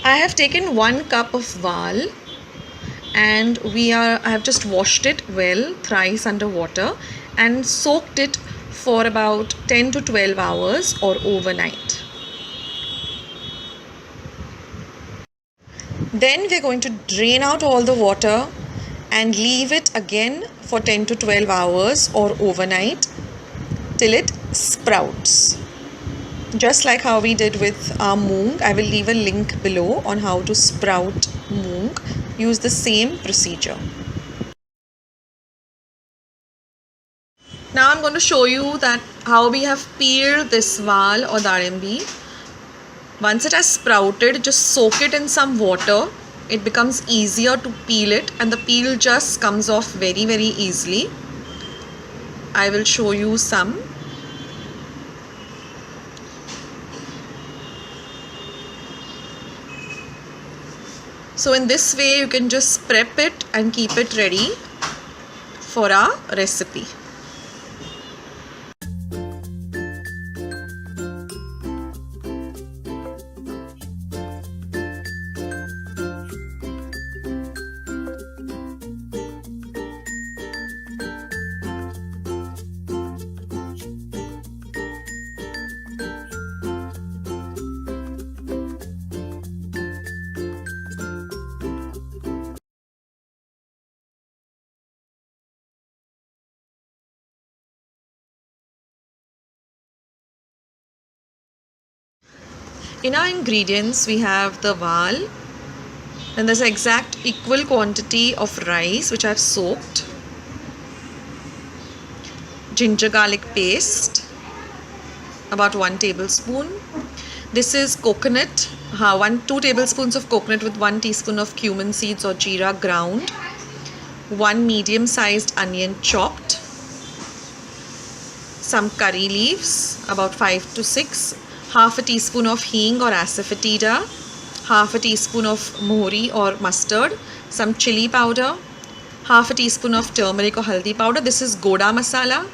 I have taken 1 cup of vaal, and I have just washed it well thrice under water and soaked it for about 10 to 12 hours or overnight. Then we're going to drain out all the water and leave it again for 10 to 12 hours or overnight till it sprouts. Just like how we did with our moong, I will leave a link below on how to sprout moong. Use the same procedure. Now I'm going to show you that how we have peeled this vaal or dalimbi. Once it has sprouted, just soak it in some water. It becomes easier to peel it, and the peel just comes off very easily. I will show you some. So in this way you can just prep it and keep it ready for our recipe. In our ingredients, we have the vaal, then there's an exact equal quantity of rice which I've soaked, ginger garlic paste, about 1 tablespoon. This is coconut, 2 tablespoons of coconut with 1 teaspoon of cumin seeds or jeera ground, 1 medium sized onion chopped, some curry leaves, about 5 to 6, half a teaspoon of hing or asafoetida, half a teaspoon of mohri or mustard, some chili powder, half a teaspoon of turmeric or haldi powder. This is goda masala,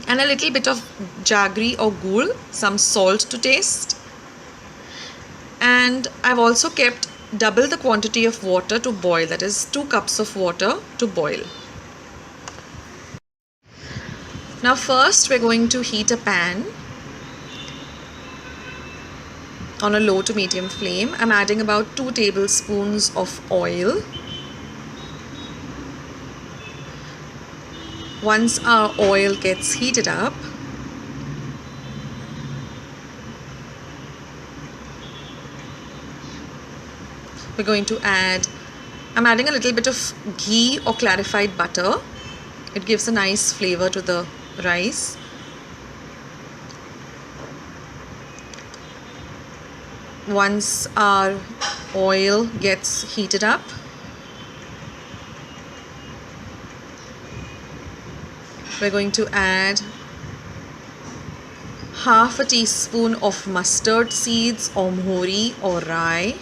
and a little bit of jaggery or gur, some salt to taste. And I've also kept double the quantity of water to boil, that is 2 cups of water to boil. Now first we're going to heat a pan on a low to medium flame. I'm adding about 2 tablespoons of oil. Once our oil gets heated up, we're going to I'm adding a little bit of ghee or clarified butter. It gives a nice flavor to the rice. Once our oil gets heated up, we're going to add half a teaspoon of mustard seeds or mohri or rye,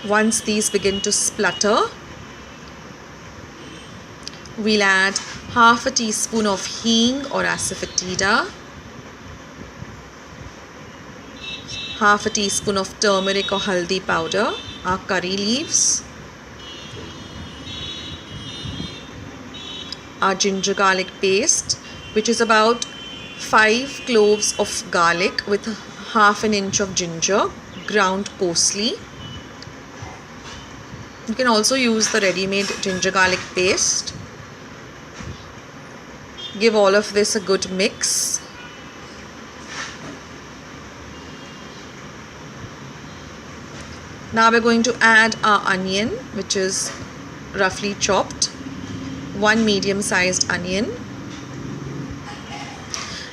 once these begin to splutter, we'll add half a teaspoon of hing or asafoetida, half a teaspoon of turmeric or haldi powder, our curry leaves, our ginger garlic paste, which is about 5 cloves of garlic with half an inch of ginger ground coarsely. You can also use the ready-made ginger garlic paste. Give all of this a good mix. Now we're going to add our onion, which is roughly chopped, 1 medium sized onion.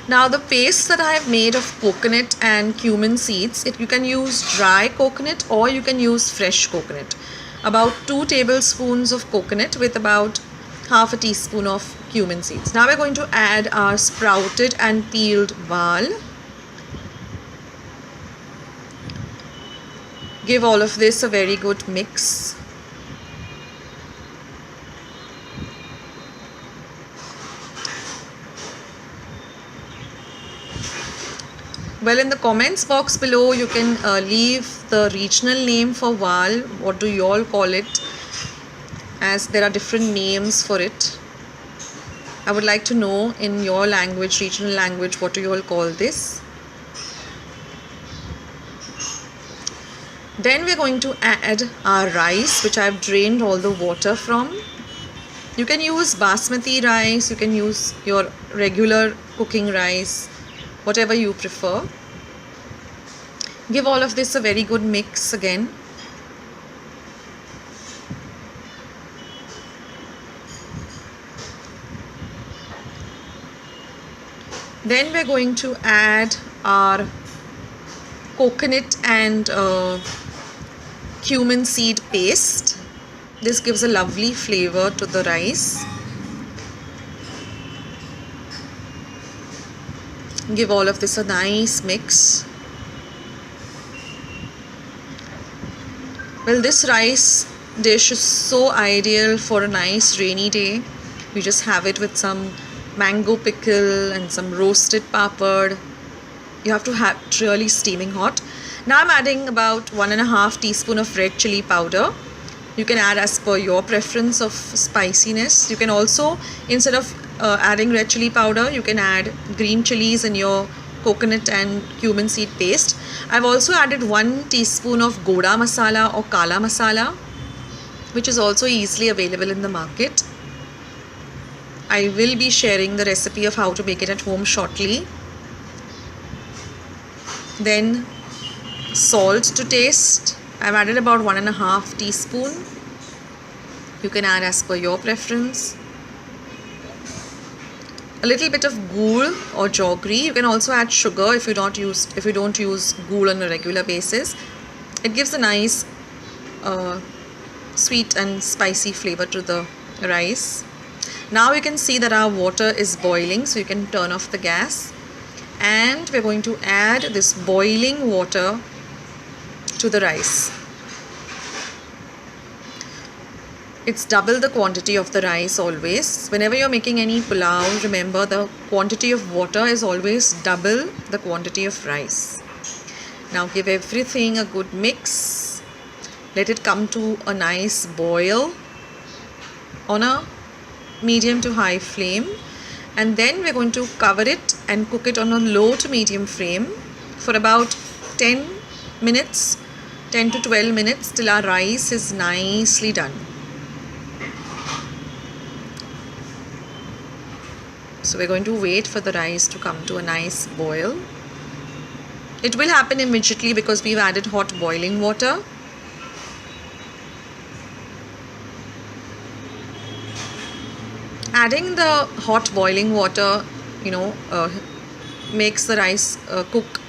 Now the paste that I have made of coconut and cumin seeds, you can use dry coconut or you can use fresh coconut. About 2 tablespoons of coconut with about half a teaspoon of cumin seeds. Now we're going to add our sprouted and peeled vaal. Give all of this a very good mix. Well, in the comments box below, you can leave the regional name for Vaal. What do you all call it? As there are different names for it. I would like to know in your language, regional language, what do you all call this? Then we're going to add our rice, which I've drained all the water from. You can use basmati rice, you can use your regular cooking rice, whatever you prefer. Give all of this a very good mix again. Then we're going to add our coconut and cumin seed paste. This gives a lovely flavor to the rice. Give all of this a nice mix. Well, this rice dish is so ideal for a nice rainy day. You just have it with some mango pickle and some roasted papad. You have to have it really steaming hot. Now I'm adding about 1.5 teaspoon of red chili powder. You can add as per your preference of spiciness. You can also, instead of adding red chili powder, you can add green chilies in your coconut and cumin seed paste. I've also added 1 teaspoon of goda masala or kala masala, which is also easily available in the market. I will be sharing the recipe of how to make it at home shortly. Then salt to taste. I've added about 1.5 teaspoon. You can add as per your preference. A little bit of ghee or jaggery. You can also add sugar if you don't use ghee on a regular basis. It gives a nice sweet and spicy flavor to the rice. Now you can see that our water is boiling, so you can turn off the gas. And we're going to add this boiling water to the rice. It's double the quantity of the rice always. Whenever you're making any pulao, remember the quantity of water is always double the quantity of rice. Now give everything a good mix. Let it come to a nice boil on a medium to high flame. And then we're going to cover it and cook it on a low to medium flame for about 10 minutes, 10 to 12 minutes till our rice is nicely done. So we're going to wait for the rice to come to a nice boil. It will happen immediately because we've added hot boiling water. Adding the hot boiling water, makes the rice cook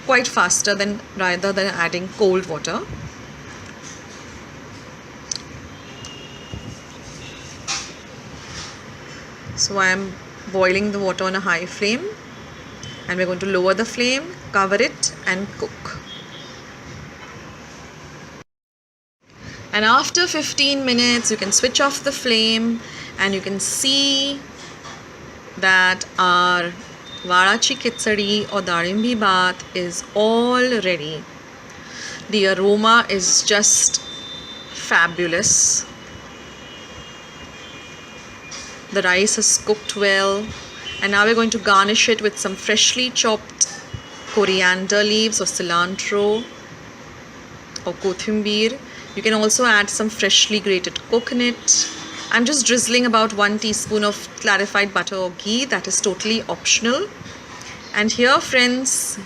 quite faster than rather than adding cold water. So I am boiling the water on a high flame, and we're going to lower the flame, cover it and cook. And after 15 minutes, you can switch off the flame and you can see that our Valachi Khichadi or Dalimbi Bhat is all ready. The aroma is just fabulous. The rice is cooked well, and now we're going to garnish it with some freshly chopped coriander leaves or cilantro or kothimbir. You can also add some freshly grated coconut. I'm just drizzling about 1 teaspoon of clarified butter or ghee. That is totally optional. And here, friends,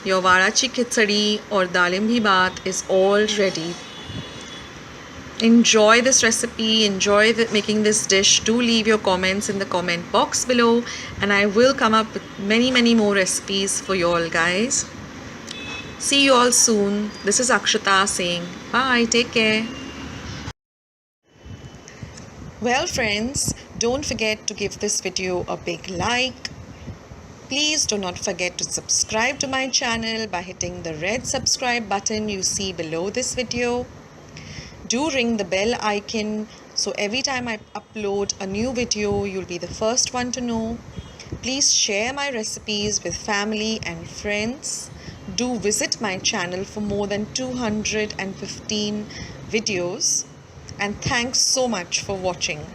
your Valachi Khichadi or Dalimbi Bhat is all ready. Enjoy this recipe, enjoy making this dish. Do leave your comments in the comment box below, and I will come up with many more recipes for you all guys. See you all soon. This is Akshata saying bye, take care. Well friends, don't forget to give this video a big like. Please do not forget to subscribe to my channel by hitting the red subscribe button you see below this video. Do ring the bell icon so every time I upload a new video, you'll be the first one to know. Please share my recipes with family and friends. Do visit my channel for more than 215 videos. And thanks so much for watching.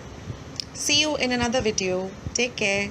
See you in another video. Take care.